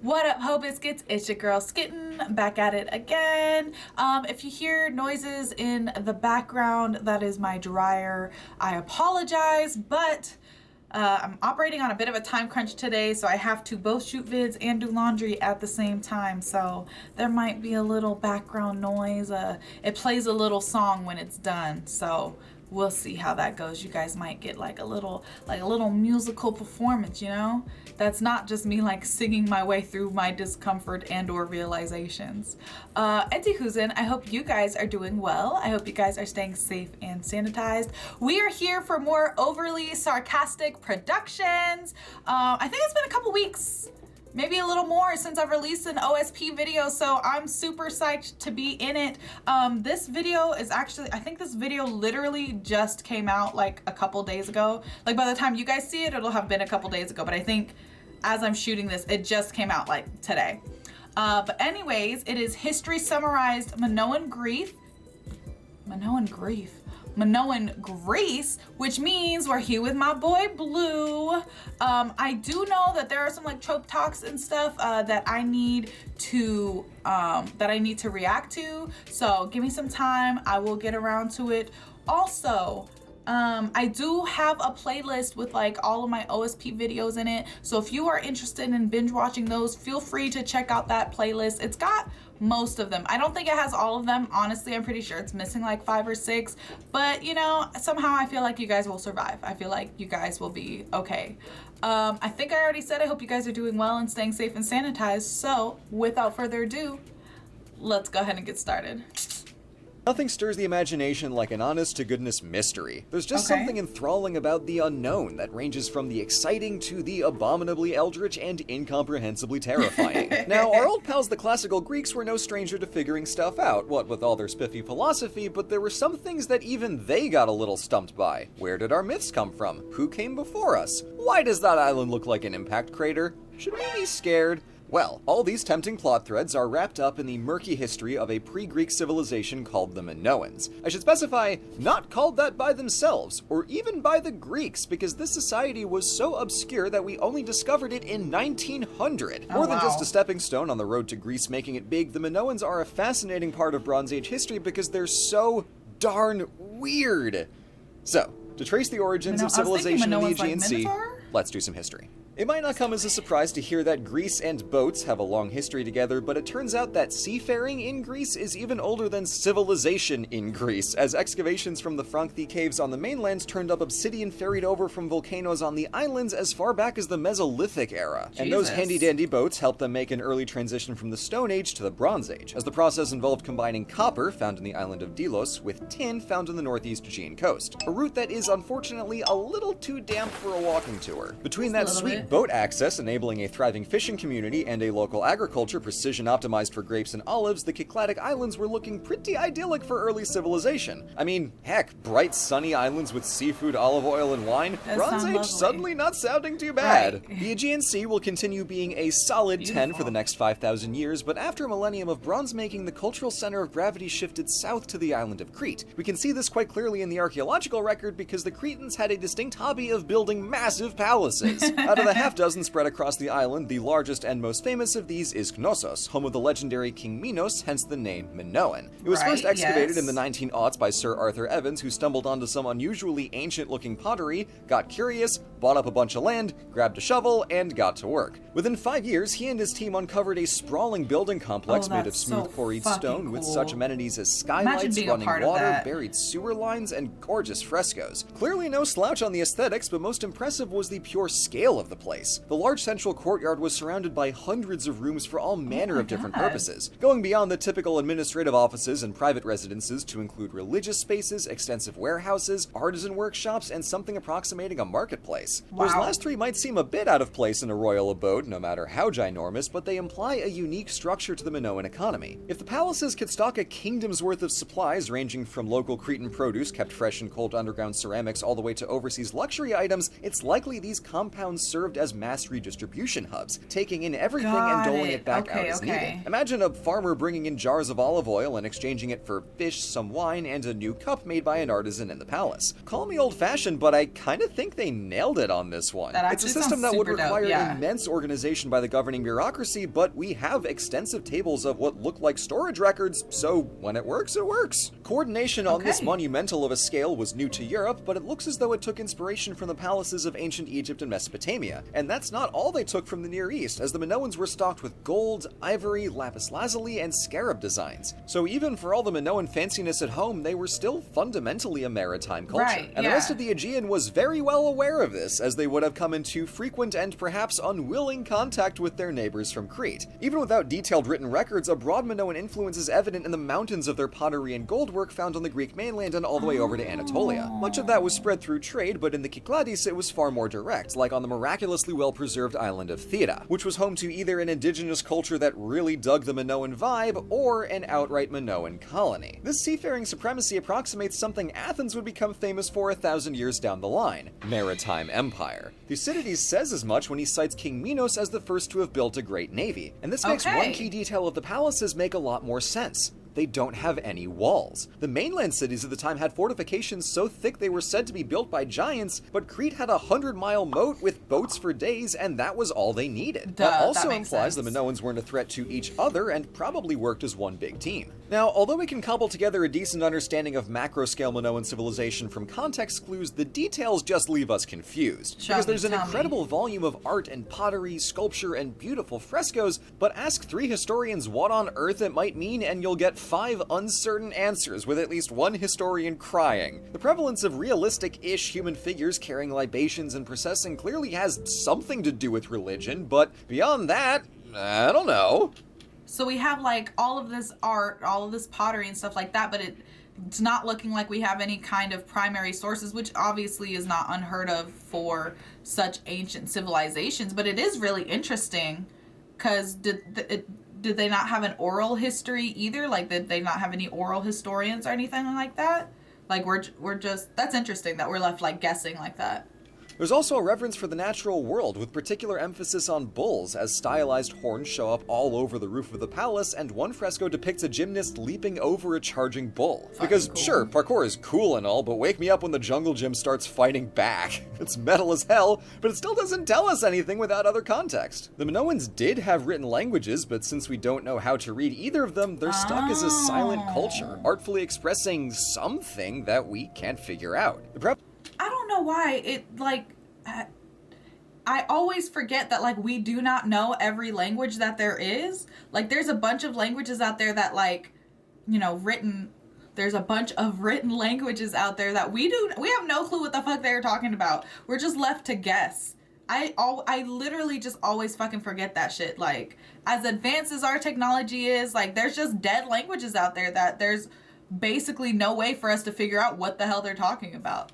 What up, Ho Biscuits? It's your girl Skitten, back at it again. If you hear noises in the background, that is my dryer. I apologize, but I'm operating on a bit of a time crunch today, so I have to both shoot vids and do laundry at the same time. So there might be a little background noise. It plays a little song when it's done, so we'll see how that goes. You guys might get like a little musical performance, you know? That's not just me like singing my way through my discomfort and or realizations. Anywhoozin, I hope you guys are doing well. I hope you guys are staying safe and sanitized. We are here for more overly sarcastic productions. I think it's been a couple weeks, maybe a little more, since I've released an OSP video, so I'm super psyched to be in it. This video is actually, I think this video literally just came out like a couple days ago. Like by the time you guys see it, it'll have been a couple days ago, but I think as I'm shooting this, it just came out like today. But anyways, it is History Summarized Minoan Greece, which means we're here with my boy Blue. I do know that there are some like trope talks and stuff that I need to react to. So give me some time. I will get around to it. Also, I do have a playlist with like all of my OSP videos in it. So if you are interested in binge watching those, feel free to check out that playlist. It's got most of them. I don't think it has all of them. Honestly, I'm pretty sure it's missing like 5 or 6, but you know, somehow I feel like you guys will survive. I feel like you guys will be okay. I think I already said I hope you guys are doing well and staying safe and sanitized. So without further ado, let's go ahead and get started. Nothing stirs the imagination like an honest-to-goodness mystery. There's just something enthralling about the unknown that ranges from the exciting to the abominably eldritch and incomprehensibly terrifying. Now, our old pals the classical Greeks were no stranger to figuring stuff out, what with all their spiffy philosophy, but there were some things that even they got a little stumped by. Where did our myths come from? Who came before us? Why does that island look like an impact crater? Should we be scared? Well, all these tempting plot threads are wrapped up in the murky history of a pre-Greek civilization called the Minoans. I should specify, not called that by themselves, or even by the Greeks, because this society was so obscure that we only discovered it in 1900. More than just a stepping stone on the road to Greece making it big, the Minoans are a fascinating part of Bronze Age history because they're so darn weird. So, to trace the origins of civilization in the Aegean Sea, let's do some history. It might not come as a surprise to hear that Greece and boats have a long history together, but it turns out that seafaring in Greece is even older than civilization in Greece, as excavations from the Frankthi caves on the mainland turned up obsidian ferried over from volcanoes on the islands as far back as the Mesolithic era. Jesus. And those handy-dandy boats helped them make an early transition from the Stone Age to the Bronze Age, as the process involved combining copper, found in the island of Delos, with tin, found in the northeast Aegean coast. A route that is unfortunately a little too damp for a walking tour. Between that sweet boat access enabling a thriving fishing community and a local agriculture precision optimized for grapes and olives, the Cycladic Islands were looking pretty idyllic for early civilization. I mean, heck, bright sunny islands with seafood, olive oil, and wine. Bronze Age suddenly not sounding too bad. Right. The Aegean Sea will continue being a solid 10 for the next 5,000 years, but after a millennium of bronze making, the cultural center of gravity shifted south to the island of Crete. We can see this quite clearly in the archaeological record because the Cretans had a distinct hobby of building massive palaces. Out of the half-dozen spread across the island, the largest and most famous of these is Knossos, home of the legendary King Minos, hence the name Minoan. It was first excavated in the 1900s by Sir Arthur Evans, who stumbled onto some unusually ancient-looking pottery, got curious, bought up a bunch of land, grabbed a shovel, and got to work. Within 5 years, he and his team uncovered a sprawling building complex made of smooth quarried stone with such amenities as skylights, running water, buried sewer lines, and gorgeous frescoes. Clearly no slouch on the aesthetics, but most impressive was the pure scale of the place. The large central courtyard was surrounded by hundreds of rooms for all manner of different purposes, going beyond the typical administrative offices and private residences to include religious spaces, extensive warehouses, artisan workshops, and something approximating a marketplace. Those last three might seem a bit out of place in a royal abode, no matter how ginormous, but they imply a unique structure to the Minoan economy. If the palaces could stock a kingdom's worth of supplies ranging from local Cretan produce kept fresh in cold underground ceramics all the way to overseas luxury items, it's likely these compounds served served as mass redistribution hubs, taking in everything Got and doling it. it back out Okay, as okay. needed. Imagine a farmer bringing in jars of olive oil and exchanging it for fish, some wine, and a new cup made by an artisan in the palace. Call me old-fashioned, but I kind of think they nailed it on this one. That It's a actually system sounds that would super dope, require yeah. immense organization by the governing bureaucracy, but we have extensive tables of what look like storage records, so when it works, it works. Coordination on this Okay. monumental of a scale was new to Europe, but it looks as though it took inspiration from the palaces of ancient Egypt and Mesopotamia. And that's not all they took from the Near East, as the Minoans were stocked with gold, ivory, lapis lazuli, and scarab designs. So even for all the Minoan fanciness at home, they were still fundamentally a maritime culture. Right, and the yeah. rest of the Aegean was very well aware of this, as they would have come into frequent and perhaps unwilling contact with their neighbors from Crete. Even without detailed written records, a broad Minoan influence is evident in the mountains of their pottery and goldwork found on the Greek mainland and all the way over to Anatolia. Much of that was spread through trade, but in the Cyclades it was far more direct, like on the miraculously well-preserved island of Thera, which was home to either an indigenous culture that really dug the Minoan vibe, or an outright Minoan colony. This seafaring supremacy approximates something Athens would become famous for 1,000 years down the line: maritime empire. Thucydides says as much when he cites King Minos as the first to have built a great navy, and this makes Okay. one key detail of the palaces make a lot more sense. They don't have any walls. The mainland cities of the time had fortifications so thick they were said to be built by giants, but Crete had a 100-mile moat with boats for days, and that was all they needed. Duh, that also that makes implies sense. the Minoans weren't a threat to each other and probably worked as one big team. Now, although we can cobble together a decent understanding of macro-scale Minoan civilization from context clues, the details just leave us confused. Because there's an incredible volume of art and pottery, sculpture, and beautiful frescoes, but ask 3 historians what on earth it might mean and you'll get 5 uncertain answers, with at least one historian crying. The prevalence of realistic-ish human figures carrying libations and processing clearly has something to do with religion, but beyond that, I don't know. So we have like all of this art, all of this pottery and stuff like that, but it's not looking like we have any kind of primary sources, which obviously is not unheard of for such ancient civilizations. But it is really interesting because did they not have an oral history either? Like, did they not have any oral historians or anything like that? Like, we're just, that's interesting that we're left like guessing like that. There's also a reverence for the natural world, with particular emphasis on bulls, as stylized horns show up all over the roof of the palace, and one fresco depicts a gymnast leaping over a charging bull. Because, cool. sure, parkour is cool and all, but wake me up when the jungle gym starts fighting back. It's metal as hell, but it still doesn't tell us anything without other context. The Minoans did have written languages, but since we don't know how to read either of them, they're stuck as a silent culture, artfully expressing something that we can't figure out. I don't know why it like I always forget that like we do not know every language that there is. Like there's a bunch of languages out there that like, you know, there's a bunch of written languages out there that we have no clue what the fuck they're talking about. We're just left to guess. I literally just always fucking forget that shit. Like as advanced as our technology is, like there's just dead languages out there that there's basically no way for us to figure out what the hell they're talking about.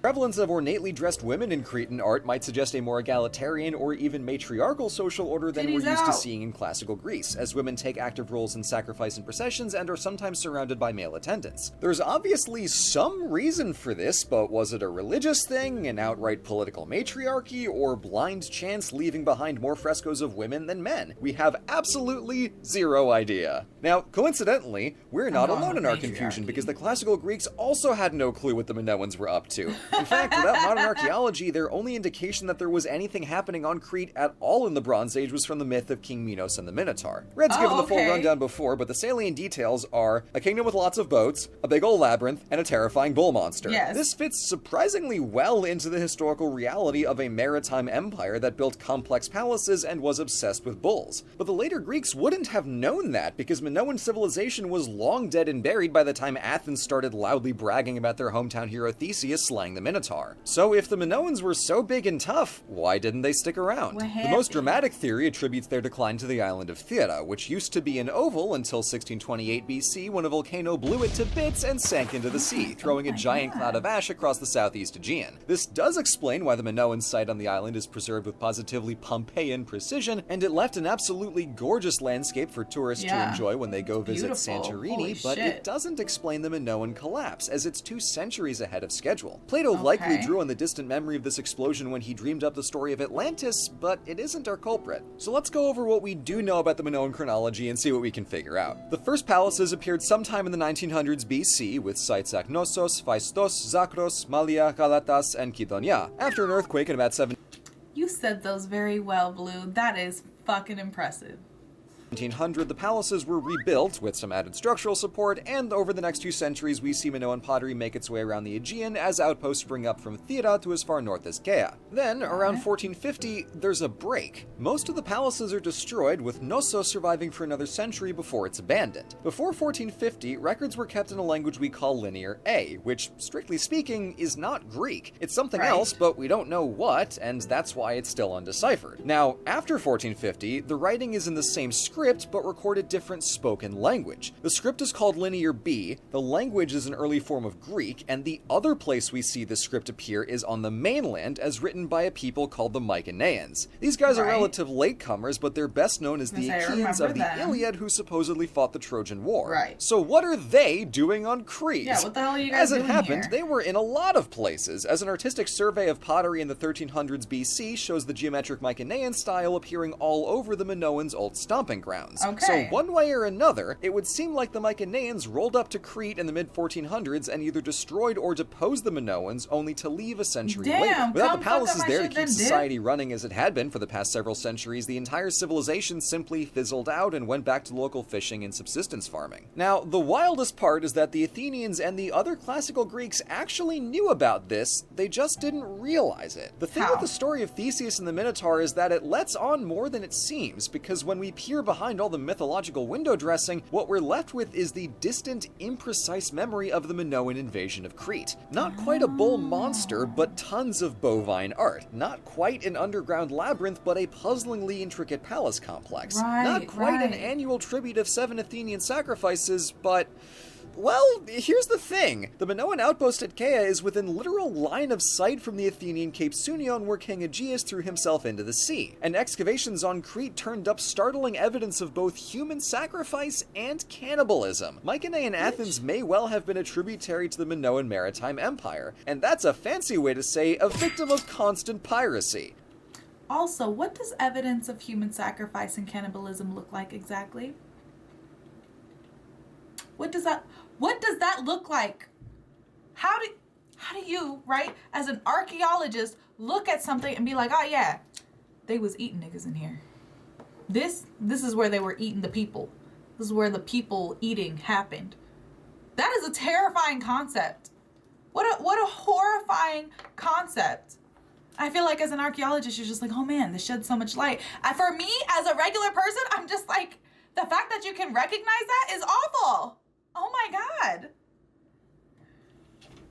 Prevalence of ornately dressed women in Cretan art might suggest a more egalitarian or even matriarchal social order than we're used to seeing in classical Greece, as women take active roles in sacrifice and processions and are sometimes surrounded by male attendants. There's obviously some reason for this, but was it a religious thing, an outright political matriarchy, or blind chance leaving behind more frescoes of women than men? We have absolutely zero idea. Now, coincidentally, we're not alone in our confusion, because the classical Greeks also had no clue what the Minoans were up to. In fact, without modern archaeology, their only indication that there was anything happening on Crete at all in the Bronze Age was from the myth of King Minos and the Minotaur. Red's given the full rundown before, but the salient details are a kingdom with lots of boats, a big old labyrinth, and a terrifying bull monster. Yes. This fits surprisingly well into the historical reality of a maritime empire that built complex palaces and was obsessed with bulls. But the later Greeks wouldn't have known that, because Minoan civilization was long dead and buried by the time Athens started loudly bragging about their hometown hero Theseus slaying the Minotaur. So if the Minoans were so big and tough, why didn't they stick around? The most dramatic theory attributes their decline to the island of Thera, which used to be an oval until 1628 BC, when a volcano blew it to bits and sank into the sea, throwing a giant cloud of ash across the southeast Aegean. This does explain why the Minoan site on the island is preserved with positively Pompeian precision, and it left an absolutely gorgeous landscape for tourists to enjoy when they go visit Santorini, but it doesn't explain the Minoan collapse, as it's 2 centuries ahead of schedule. Plato Plato likely drew on the distant memory of this explosion when he dreamed up the story of Atlantis, but it isn't our culprit. So let's go over what we do know about the Minoan chronology and see what we can figure out. The first palaces appeared sometime in the 1900s BC, with sites at Knossos, Phaistos, Zakros, Malia, Galatas, and Kydonia. After an earthquake in about 7... You said those very well, Blue. That is fucking impressive. 1700, the palaces were rebuilt with some added structural support, and over the next 2 centuries we see Minoan pottery make its way around the Aegean as outposts spring up from Thera to as far north as Kea. Then, around 1450, there's a break. Most of the palaces are destroyed, with Knossos surviving for another century before it's abandoned. Before 1450, records were kept in a language we call Linear A, which, strictly speaking, is not Greek. It's something else, but we don't know what, and that's why it's still undeciphered. Now, after 1450, the writing is in the same script, but recorded different spoken language. The script is called Linear B, the language is an early form of Greek, and the other place we see this script appear is on the mainland as written by a people called the Mycenaeans. These guys are relative latecomers, but they're best known as the Achaeans of the Iliad who supposedly fought the Trojan War. So what are they doing on Crete? Yeah, what the hell are you guys doing here? As it happened, here? They were in a lot of places, as an artistic survey of pottery in the 1300s BC shows the geometric Mycenaean style appearing all over the Minoans' old stomping grounds. So one way or another, it would seem like the Mycenaeans rolled up to Crete in the mid-1400s and either destroyed or deposed the Minoans, only to leave a century later. Without the palaces there to keep society running as it had been for the past several centuries, the entire civilization simply fizzled out and went back to local fishing and subsistence farming. Now, the wildest part is that the Athenians and the other classical Greeks actually knew about this, they just didn't realize it. The thing with the story of Theseus and the Minotaur is that it lets on more than it seems, because when we peer behind all the mythological window dressing, what we're left with is the distant, imprecise memory of the Minoan invasion of Crete. Not quite a bull monster, but tons of bovine art. Not quite an underground labyrinth, but a puzzlingly intricate palace complex. Not quite an annual tribute of 7 Athenian sacrifices, but... well, here's the thing. The Minoan outpost at Kea is within literal line of sight from the Athenian Cape Sunion where King Aegeus threw himself into the sea, and excavations on Crete turned up startling evidence of both human sacrifice and cannibalism. Mycenaean Athens may well have been a tributary to the Minoan maritime empire, and that's a fancy way to say a victim of constant piracy. Also, what does evidence of human sacrifice and cannibalism look like exactly? What does that look like? How do you, right, as an archaeologist, look at something and be like, oh yeah, they was eating niggas in here. This is where they were eating the people. This is where the people eating happened. That is a terrifying concept. What a horrifying concept. I feel like as an archaeologist, you're just like, oh man, this sheds so much light. For me, as a regular person, I'm just like, the fact that you can recognize that is awful. Oh my God.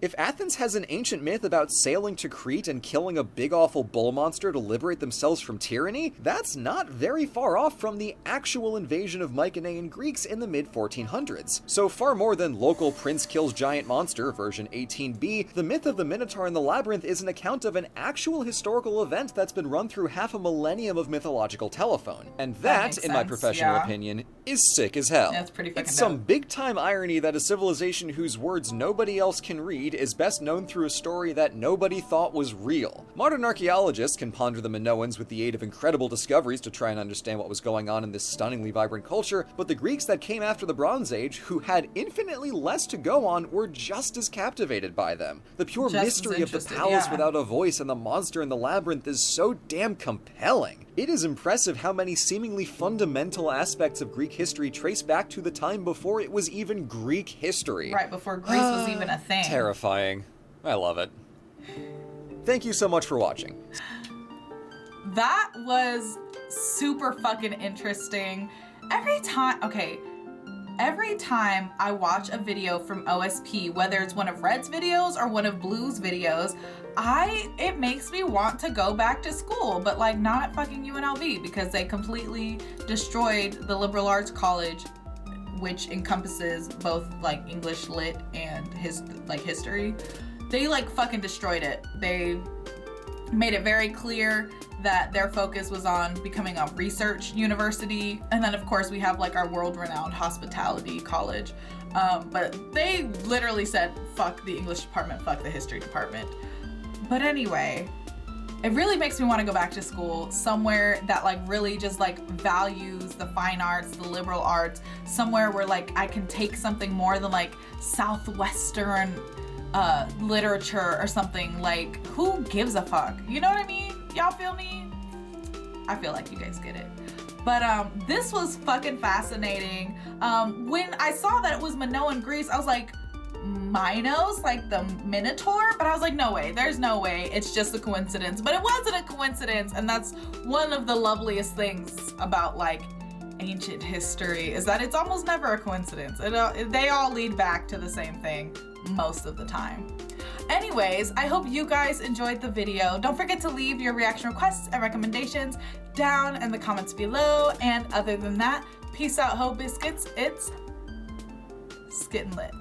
If Athens has an ancient myth about sailing to Crete and killing a big awful bull monster to liberate themselves from tyranny, that's not very far off from the actual invasion of Mycenaean Greeks in the mid-1400s. So far more than local prince kills giant monster version 18b, the myth of the Minotaur and the Labyrinth is an account of an actual historical event that's been run through half a millennium of mythological telephone. And that in my professional opinion, is sick as hell. That's pretty fucking It's some big-time irony that a civilization whose words nobody else can read is best known through a story that nobody thought was real. Modern archaeologists can ponder the Minoans with the aid of incredible discoveries to try and understand what was going on in this stunningly vibrant culture, but the Greeks that came after the Bronze Age, who had infinitely less to go on, were just as captivated by them. The pure mystery of the palace without a voice and the monster in the labyrinth is so damn compelling. It is impressive how many seemingly fundamental aspects of Greek history trace back to the time before it was even Greek history. Right, before Greece was even a thing. Terrifying. I love it. Thank you so much for watching. That was super fucking interesting. Every time I watch a video from OSP, whether it's one of Red's videos or one of Blue's videos, it makes me want to go back to school, but like not at fucking UNLV, because they completely destroyed the liberal arts college, which encompasses both like English lit and history. They like fucking destroyed it. made it very clear that their focus was on becoming a research university. And then of course we have like our world-renowned hospitality college. But they literally said, fuck the English department, fuck the history department. But anyway, it really makes me want to go back to school somewhere that like really just like values the fine arts, the liberal arts, somewhere where like I can take something more than like Southwestern literature or something. Like, who gives a fuck? You know what I mean? Y'all feel me? I feel like you guys get it. But this was fucking fascinating. When I saw that it was Minoan Greece, I was like, Minos, like the Minotaur? But I was like, no way, there's no way, it's just a coincidence. But it wasn't a coincidence, and that's one of the loveliest things about like ancient history, is that it's almost never a coincidence. They all lead back to the same thing most of the time. Anyways, I hope you guys enjoyed the video. Don't forget to leave your reaction requests and recommendations down in the comments below. And other than that, peace out, ho biscuits. It's Skittin' Lit.